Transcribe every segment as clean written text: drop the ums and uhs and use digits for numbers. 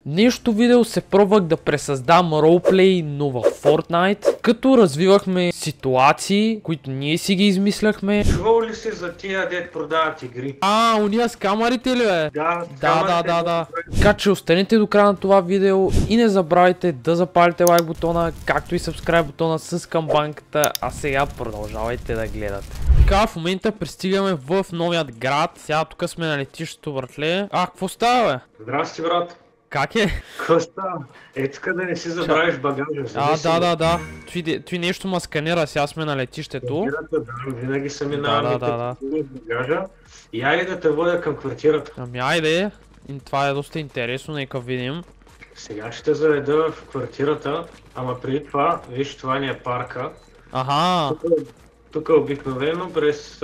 Днешното видео се пробвах да пресъздам ролплей, но в Fortnite, като развивахме ситуации, които ние си ги измисляхме. Чувал ли си за тия дет продават игри? Уния с камерите ли бе? Да. Така че останете до края на това видео и не забравяйте да запалите лайк бутона, както и subscribe бутона с камбанката, а сега продължавайте да гледате. Така, в момента пристигаме в новият град. Сега тук сме на летището, братле. Какво става бе? Здрасти, брат. Как е? Какво става? Тук да не си забравиш багажа. Да. Той нещо ма сканира, сега сме на летището. Винаги са минаваме багажа. И айде да те водя към квартирата. Айде. Това е доста интересно, нека видим. Сега ще заведа в квартирата, ама преди това, виж, това ни е парка. Тук обикновено през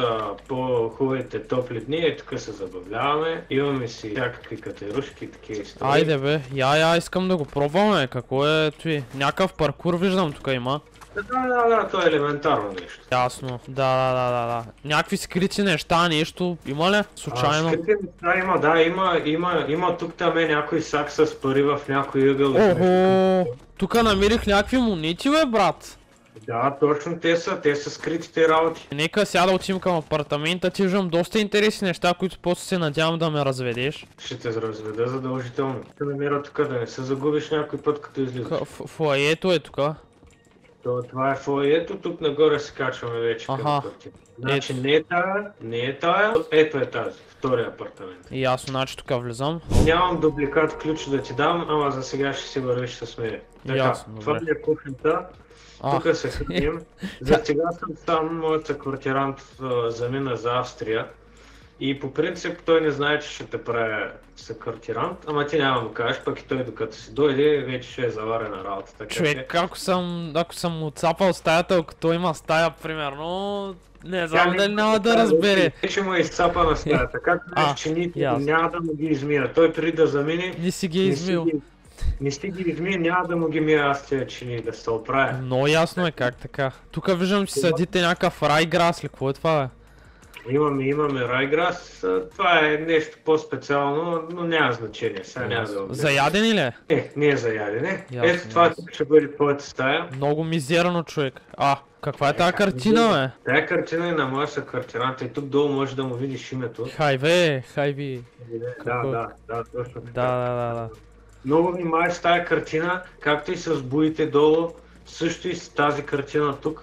по-хубавите топли дни, тук се забавляваме, имаме си всякакви катерушки, такива истории. Айде бе, я искам да го пробваме, какво е той? Някакъв паркур виждам тук има. Да, то е елементарно нещо. Ясно, да. Някакви скрити неща, нещо има ли? Случайно? Скрити неща има тук там е някой сак с пари в някой ъгъл. Тук намерих някакви монети бе, брат. Да, точно те са скритите работи. Нека сега да отидем към апартамента, ти виждам доста интересни неща, които после се надявам да ме разведеш. Ще те разведа задължително. Ще намеря тук да не се загубиш някой път като излизаш. Фоайето е тук. Това е фоайето, тук нагоре се качваме вече към квартира. Значи не е тая, ето е тази, втория апартамент. Ясно, значи тук влизам. Нямам дубликат ключ да ти дам, ама за сега ще си вървиш с мен. Така, това е кухнята. Тук се храним. За сега съм сам, моят съквартирант замина за Австрия. И по принцип той не знае, че ще те правя съквартирант, ама ти няма да му кажеш, пък и той докато си дойде, вече ще е заварена работа. Човек, ако съм отцапал стаята, като има стая, примерно, не знам дали няма да разбере. Вече му е изцапана стаята, както виж, че няма да му ги измия. Той преди да замине, не си ги измил. Не си ги измия, няма да му ги мия аз тия чини, да се оправя. Много ясно е как така. Тук виждам, че съдите някакъв райграс ли, какво е това бе? Имаме райграс, това е нещо по-специално, но няма значение, сега няма да го. За ядене ли? Не е за ядене. Ето това тук ще бъде твоята стая. Много мизерно, човек. Каква е тази картина бе? Тая картина е на моя съквартирант и тук долу можеш да му видиш името. Хайви. Да, точно така. Да. Много внимавай с тази картина, както и с боите долу, също и с тази картина тук,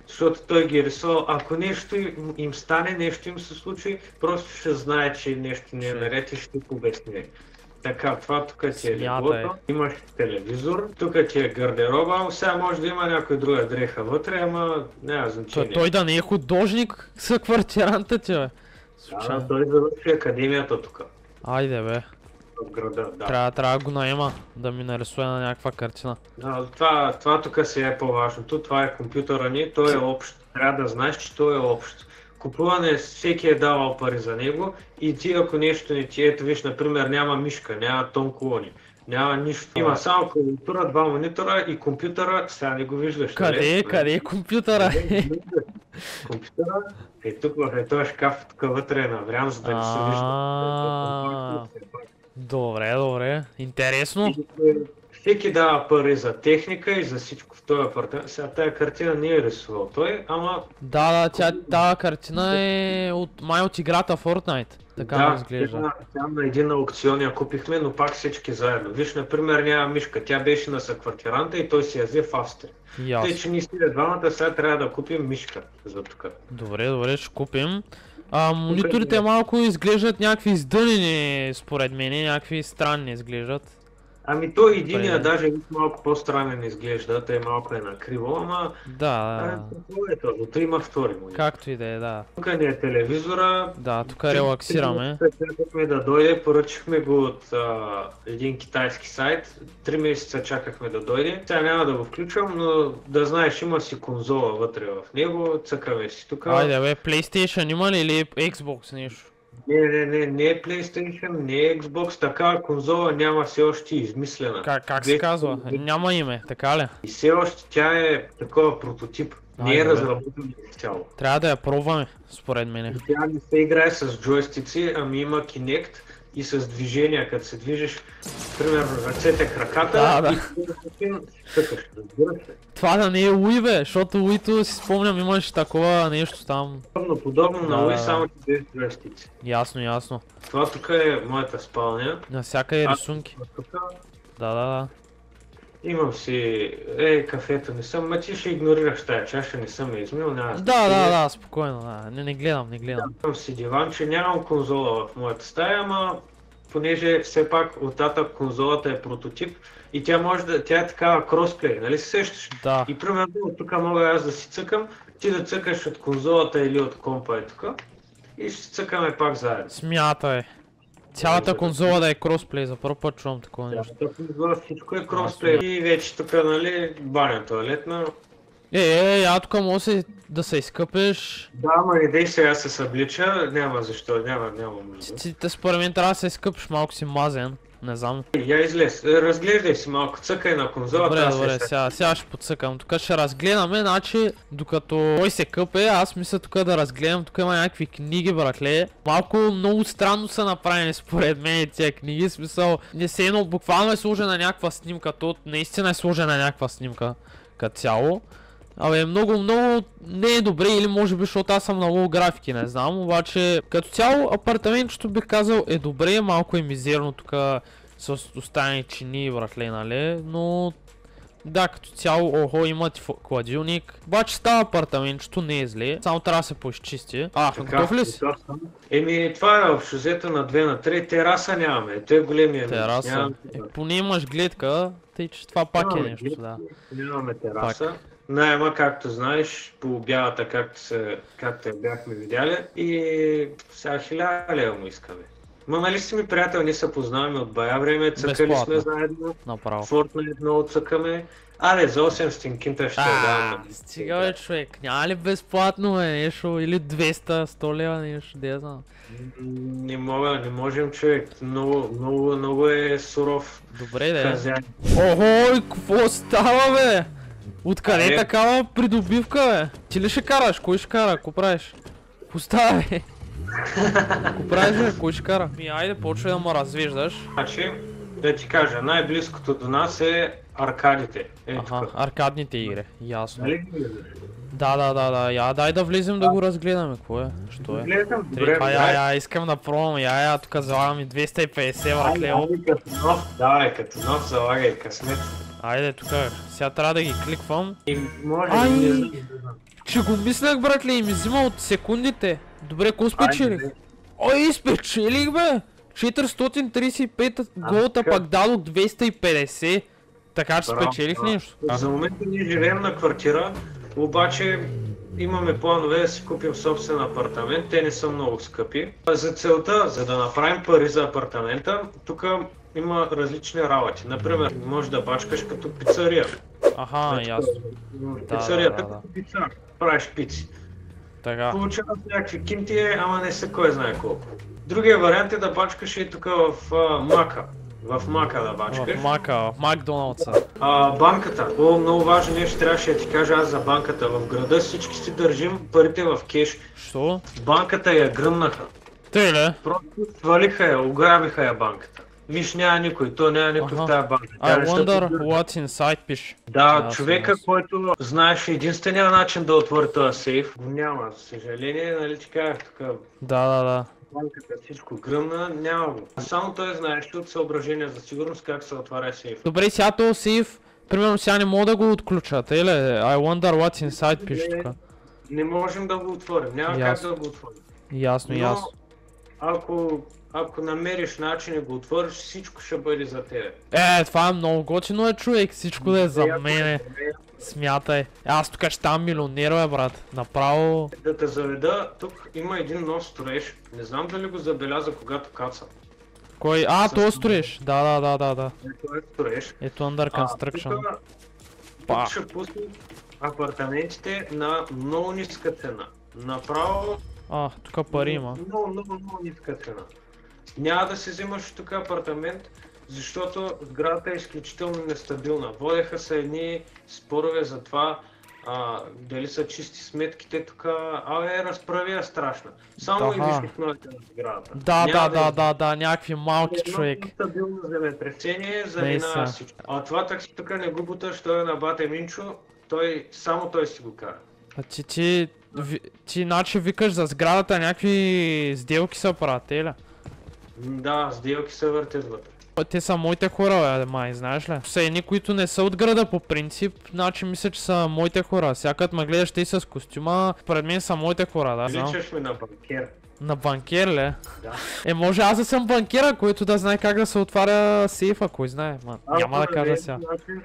защото той ги е рисувал. Ако нещо им стане, нещо им се случи, просто ще знае, че нещо не е наред и ще ти обясни. Така, това тук ти е леглото, имаш телевизор, тук ти е гардероба, сега може да има някоя друга дреха вътре, ама няма значение. Той да не е художник с квартиранта ти бе? Да, той завърши академията тук. Айде бе. В града, да. Трябва да го наема, да ми нарисува на някаква картина. Това тук си е по-важното, това е компютъра ни, той е общ. Трябва да знаеш, че той е общ. Купуване, всеки е давал пари за него и ти ако нещо не ти, ето виж, например, няма мишка, няма тон колони, няма нищо. Има само клавиатура, два монитора и компютъра, сега не го виждаш. Къде е компютъра? Компютъра е тук в този шкаф, тук вътре е наврян, за да не се вижда. Добре, интересно. Всеки дава пари за техника и за всичко в този апартамент. Сега тая картина не е рисувал той, ама... Тая картина е от играта Fortnite. Така изглежда. Тя на един аукцион я купихме, но пак всички заедно. Виж, например, няма мишка, тя беше на съквартиранта и той си я взе в Австрия. Тъй, че ние сте двамата, сега трябва да купим мишка за тук. Добре, ще купим. Мониторите малко изглеждат някакви издънени, според мен, някакви странни изглеждат. Ами той единия даже малко по-странен изглежда, той малко е накриво, ама... Да. Зато има втори монитор. Както и да е, да. Тук ни е телевизора. Да, тук релаксираме. Чакахме да дойде, поръчихме го от един китайски сайт. 3 месеца чакахме да дойде. Сега няма да го включвам, но да знаеш, има си конзола вътре в него, цъкаме си тук. Айде бе, PlayStation има ли или Xbox нещо? Не е PlayStation, не е Xbox, такава конзола няма все още измислена. Как се казва? Няма име, така ли? И все още тя е такова прототип, не е разработена изцяло. Трябва да я пробваме, според мен. Тя не се играе с джойстици, ами има Kinect, и с движения, като се движиш, примерно ръцете, краката Да. и цъкаш, разбира се. Това да не е Уи, бе, защото Уито си спомням имаш такова нещо там. Подобно на Уи, Да. само че без джойстици. Ясно. Това тук е моята спалня. Навсякъде рисунки. Тук Да. имам си, кафето не съм, ма ти ще игнорираш тая чаша, не съм я измил, няма Да, спокойно, да. Не гледам. Имам си диванче, нямам конзола в моята стая, ама понеже все пак оттатък конзолата е прототип и тя може да, тя е такава кросплей, нали се сещаш? Да. И примерно тук мога аз да си цъкам, ти да цъкаш от конзолата или от компа е тук и ще цъкаме пак заедно. Смятай. Цялата конзола да е кросплей, за първ път чувам такова нещо. Да, всичко е кросплей и вече тук, нали, баня туалетна. Тук може да се изкъпеш. Да, ама не дей сега се съблича, няма защо, няма нужда. Ти според мен трябва да се изкъпиш, малко си мазен. Не знам. Я излез, разглеждай си малко, цъкай на конзолата. Добре, сега ще подсъкам. Тук ще разгледаме, значи докато той се къпе, аз мисля тук да разгледам, тук има някакви книги, братле. Малко много странно са направени според мен тия книги, смисъл, не се едно, буквално е сложена някаква снимка, то наистина е сложена някаква снимка като цяло. Абе, много не е добре или може би, защото аз съм на лоу графики, не знам, обаче като цяло апартаментчето бих казал е добре, малко е мизерно тук с останали чини, братле, нали, но да, като цяло, има ти хладилник, обаче става апартаментчето, не е зле, само трябва да се поизчисти. Готов ли си? Това е общо взето на 2 на 3, тераса нямаме, той е големия минус. Тераса, поне имаш гледка, тъй че това пак е нещо, да. Нямаме тераса. Найема, както знаеш, по бялата, както я бяхме видяли, и сега 1000 лева му искаме. Ма нали си ми приятел, ние се познаваме от бая време, цъкали сме заедно, Fortnite много цъкаме. За 800 кинта ще давам. Стига бе, човек, няма ли безплатно нещо или 200-100 лева нещо, де знам? Не можем, човек, много е суров. Добре, де. Какво става, бе? Откъде е такава придобивка, бе? Ти ли ще караш? Кой ще кара? Ко правиш? Поставя, бе! Ко правиш, бе? Кой ще кара? Айде, почвай да ме развиждаш. Значи, да ти кажа, най-близкото до нас е аркадите. Аркадните игри, ясно. Нали? Да, дай да влезем да го разгледаме, какво е? Що е? Гледам, добре. Искам да пробвам, тук залагам и 250 братле. Давай, като нов залагай късмет. Айде тук, сега трябва да ги кликвам. Че го мислях, братле, и ми взима от секундите. Добре, ко спечелих? Спечелих, бе! 435 голта, пак дадох 250. Така че спечелих нещо. За момента ние живеем на квартира, обаче имаме планове да си купим собствен апартамент, те не са много скъпи. За целта, за да направим пари за апартамента, тук има различни работи. Например, можеш да бачкаш като пицария. Ясно. Пицарията като пицар, правиш пици. Получаваш някакви кинтие, ама не са кой знае колко. Другия вариант е да бачкаш и тук в Мака. В Мака да бачкаш. В Макдоналдса. Банката. Много важно нещо трябваше да ти кажа аз за банката. В града всички си държим парите в кеш. Що? Банката я гръмнаха. Тъй ли? Просто свалиха я, ограбиха я банката. Виж, няма никой, няма никой в тази банка. I wonder what's inside, пише. Да, човека, който знаеш единствения начин да отвори този сейф, го няма, за съжаление, нали ти казах тук. Да. Банката всичко гръмна, няма го. Само той знаеш от съображения за сигурност как се отваря сейф. Добре, сега този сейф, примерно сега не мога да го отключат, или? I wonder what's inside, пише тук. Не можем да го отворим, няма как да го отворим. Ясно. Ако намериш начин и го отвориш, всичко ще бъде за тебе. Това е много готино, човек, всичко да е за мене. Смятай. Аз тук ще ставам милионер, бе, брат. Направо... Да те заведа, тук има един нов строеж. Не знам дали го забеляза, когато каца. Кой? Това строеж. Да. Ето е строеж. Ето under construction. Тук ще пусне апартаментите на много ниска цена. Направо... тук пари има. Много ниска цена. Няма да си взимаш тук апартамент, защото сградата е изключително нестабилна. Водеха се едни спорове за това дали са чисти сметките тук, разправи е страшна. Само и виж основите на сградата. Да, някакви малки човек. Едно стабилно земетресение заминава всичко. А това такси тук не го буташ, той е на бате Минчо, само той си го кара. Ти иначе викаш за сградата някакви сделки са правят, ли? Да, сделки се въртят вътре. Те са моите хора, май, знаеш ли? Са едни, които не са от града по принцип, значи мисля, че са моите хора. Сега като ме гледаш те с костюма, пред мен са моите хора, да? Личаш ми на банкер. На банкер ли? Да. Може аз да съм банкера, който да знае как да се отваря сейфа, кой знае. Няма да кажа сега.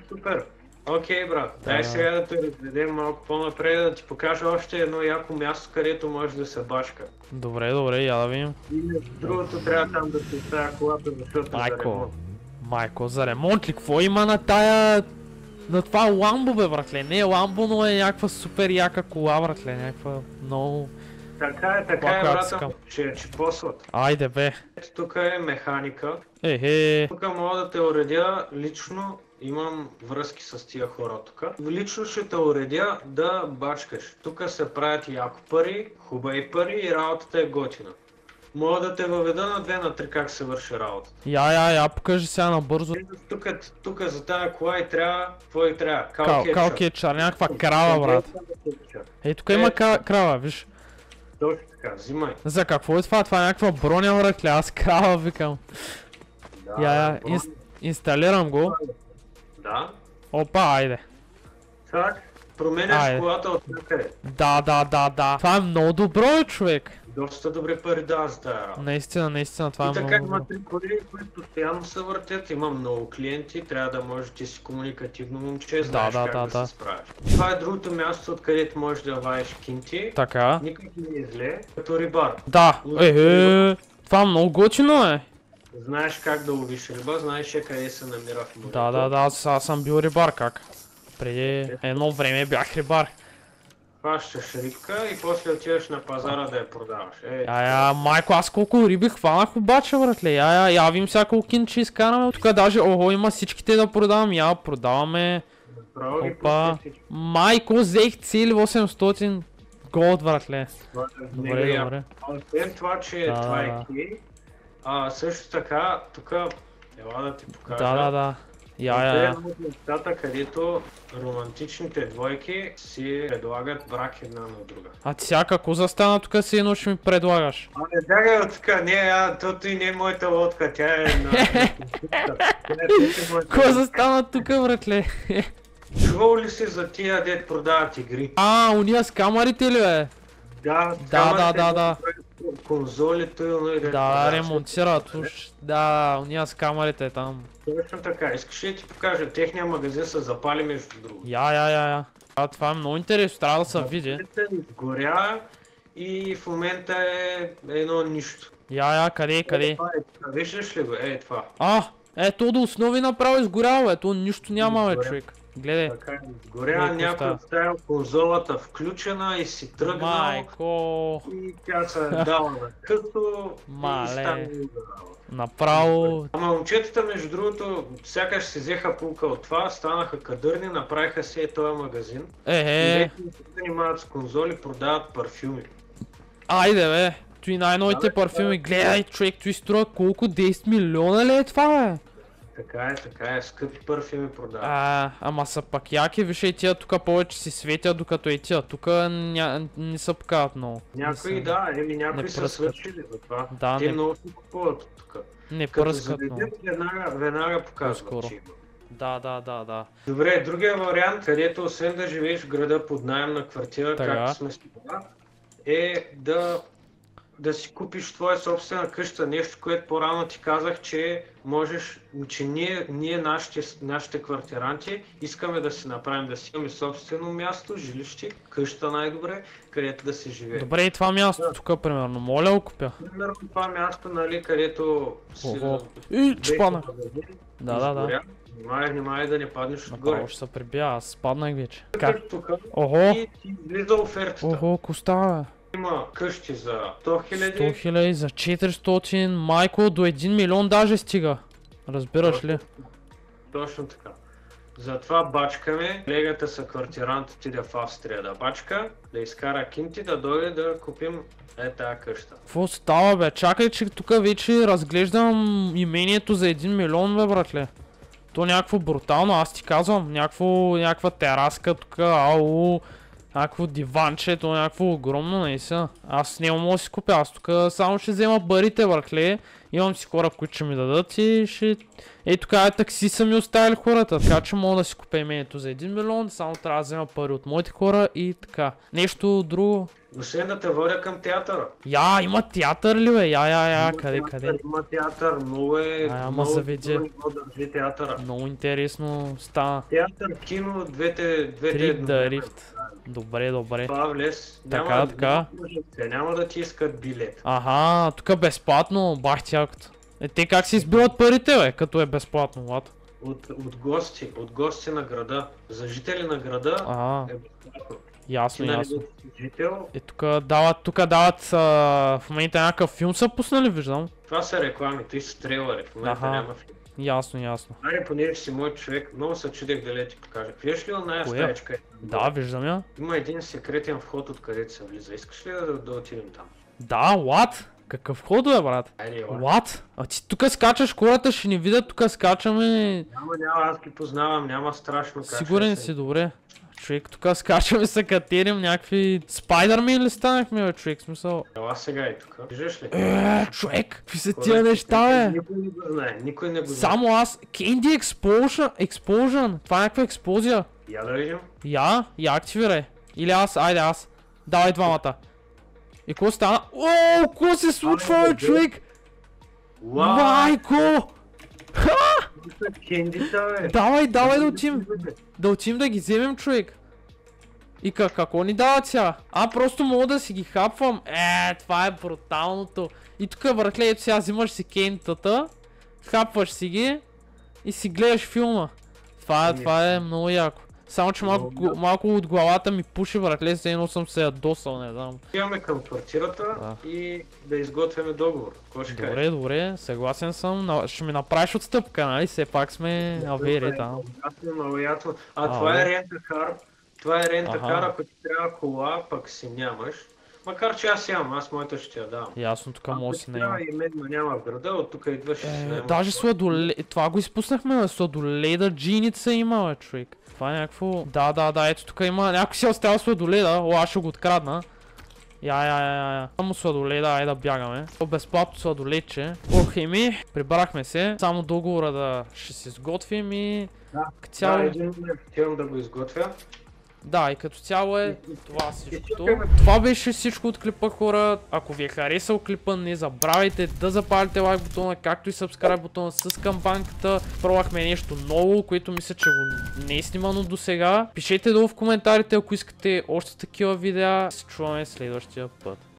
Супер. Окей, брат. Дай сега да те разведем малко по-напред, да ти покажа още едно яко място, където може да се башка. Добре, я да видим. И между другото трябва там да се оставя колата, защото за ремонт. Майко, за ремонт ли? Какво има на тая... На това ламбо, бе, братле? Не е ламбо, но е някаква супер яка кола, братле. Някаква много... Така е, брата, че посват. Айде, бе. Ето тук е механика. Тук мога да те уредя лично. Имам връзки с тия хора тук. Лично ще те уредя да бачкаш. Тук се правят яко пари, хубави пари и работата е готина. Мога да те въведа на 2 на 3 как се върши работата. Я покажи сега набързо. Тук за тая кола и трябва, какво и трябва? Калкетчар, някаква крава, брат. Тук има крава, виж. Точно така, взимай. За какво е това? Това е някаква броня, братле, аз крава викам. Инсталирам го. Да. Опа, айде. Так, променяш колата от някъде. Да. Това е много добро, човек. Доста добри пари дава за тая работа. Наистина, това е много добро. И така има 3 коли, които постоянно се въртят, има много клиенти, трябва да можеш ти си комуникативно момче, знаеш как да се справиш. Това е другото място, откъдето можеш да вадиш кинти. Така. Никак не е зле, като рибар. Да, това много готино е. Знаеш как да ловиш риба, знаеш къде се намира в морето. Да, аз съм бил рибар, как? Преди едно време бях рибар. Хващаш рибка и после отиваш на пазара да я продаваш. Майко, аз колко риби хванах обаче, братле. Я вим всяко кинче изкараме. Тук даже, има всичките да продавам. Продаваме. Опа. Майко, взех цели 800 голд, братле. Добре. Освен това, че това е кей. Също така, тук, ела да ти покажа. Да. Това е от местата, където романтичните двойки си предлагат брак една на друга. Ти сега какво застана тук си едно ще ми предлагаш? Не бягай от тук, тото и не е моята лодка, тя е на... Какво застана тук, братле? Чувал ли си за тия дет продават игри? Уния с камерите ли, бе? Да. Конзолите, ремонтират уж. Да, уния с камерите там. Точно така, искаш ли да ти покажа, техния магазин се запали между другото. Я. Това е много интересно, трябва да се види. Горя и в момента е едно нищо. Къде? Виждаш ли го? Това. Ето до основи направо изгоряло, ето нищо няма, бе, човек. Гледай. Горя, някой оставил конзолата включена и си тръгнал. Майко. И тя се дала на късо и стана направо. Ама момчетата, между другото, сякаш си взеха пулка от това, станаха кадърни, направиха си този магазин. И вече не се занимават с конзоли, продават парфюми. Айде, бе. Той най-новите парфюми, гледай, човек, той струва колко 10 милиона ли е това, бе? Така е, скъпи парфюми продават. Ама са пак яки, виж и тия тук повече си светят, докато и тия тук не са покават много. Някои някои са свършили за това. Те много се купуват тук. Не пръскат много. Веднага показват, че има. Да. Добре, другия вариант, където освен да живееш в града под наем на квартира, както сме с това, е да си купиш твоя собствена къща, нещо, което по-рано ти казах, че можеш, че ние нашите квартиранти искаме да си направим, да си имаме собствено място, жилище, къща най-добре, където да се живее. Добре, и това място тук, примерно, моля го купя. Примерно това място, нали, където си... Чупана! Да. Внимай да не паднеш отгоре. Направо ще се прибия, аз спаднах вече. Тук и ти влиза офертата. Ко става, бе? Има къщи за 100 000. 100 000, за 400, майко, до 1 милион даже стига. Разбираш ли? Точно така. Затова бачкаме. Колегата са квартирант отиде в Австрия да бачка, да изкара кинти, да дойде да купим тая къща. Какво става, бе? Чакай, че тук вече разглеждам имението за 1 милион, бе, братле. То някакво брутално, аз ти казвам. Някаква тераска тук, ау. Някакво диванче, то някакво огромно, наистина. Аз няма мога да си купя, аз тук само ще взема парите, братле. Имам си хора, които ще ми дадат и ще... Ей, тук такси са ми оставили хората, така че мога да си купя имението за 1 милион, само трябва да взема пари от моите хора и така. Нещо друго. Освен да те водя към театъра. Има театър ли, бе? Къде? Има театър, много е... Ама заведе. Държи театъра. Много интересно стана. Театър, кино, двете да рифт. Добре. Това влез. Така. Няма да ти искат билет. Аха, тук безплатно, бах тякото. Те как си избиват парите, бе, като е безплатно, лад? От гости на града. За жители на града е безплатно. Ясно. Жител. Тук дават в момента някакъв филм са пуснали, виждам. Това са реклами, и са трейлери, в момента няма филм. Ясно. Айде, понеже си мой човек, много се чудех дали ти покажа. Виж ли оная стаечка? Да, виждам я. Има един секретен вход, откъдето се влиза. Искаш ли да отидем там? Да, what? Какъв вход е, брат? What? А ти тук скачаш, хората ще ни видят, тук скачаме... Няма, аз ги познавам, няма страшно как. Сигурен си, добре. Човек, тук скачаме се катерим някакви... Спайдърмен ли станахме, бе, човек, смисъл? Ела сега и тук. Виждаш ли? Човек, какви са тия неща, бе? Никой не го знае. Само аз... Candy Explosion! Това е някаква експлозия. Я да видим. Я активирай. Или айде аз. Давай двамата. И какво стана? Ооо, какво се случва, бе, човек? Майко! Давай да отим. Да отим да ги вземем, човек. И какво ни дават сега? Просто мога да си ги хапвам. Това е бруталното. И тук, братле, ето сега взимаш си кентата, хапваш си ги и си гледаш филма. Това е много яко. Само че малко от главата ми пуши, братле, за едно съм се ядосал, не знам. Отиваме към квартирата и да изготвяме договор. Добре, съгласен съм. Ще ми направиш отстъпка, нали? Все пак сме авери там. Много ясно. Това е рентакар. Това е рентакар, ако ти трябва кола, пък си нямаш. Макар че аз имам, аз моята ще я давам. Ясно, тук може си наема. И мен няма в града, от тук идваш и си наема. Даже това го изпуснахме, бе, сладоледа джиница има, бе, човек. Това е някакво... Да, ето тук има... Някой си е оставил сладоледа, аз ще го открадна. Само сладоледа, айде да бягаме. Безплатно сладоледче. Прибрахме се. Само договора да ще се изготвим и... един момент отивам да го изготвя. Да, и като цяло е това всичкото. Това беше всичко от клипа, хора. Ако ви е харесал клипа, не забравяйте да запалите лайк бутона, както и subscribe бутона с камбанката. Пробвахме нещо ново, което мисля, че го не е снимано до сега. Пишете долу в коментарите, ако искате още такива видеа. Се чуваме следващия път.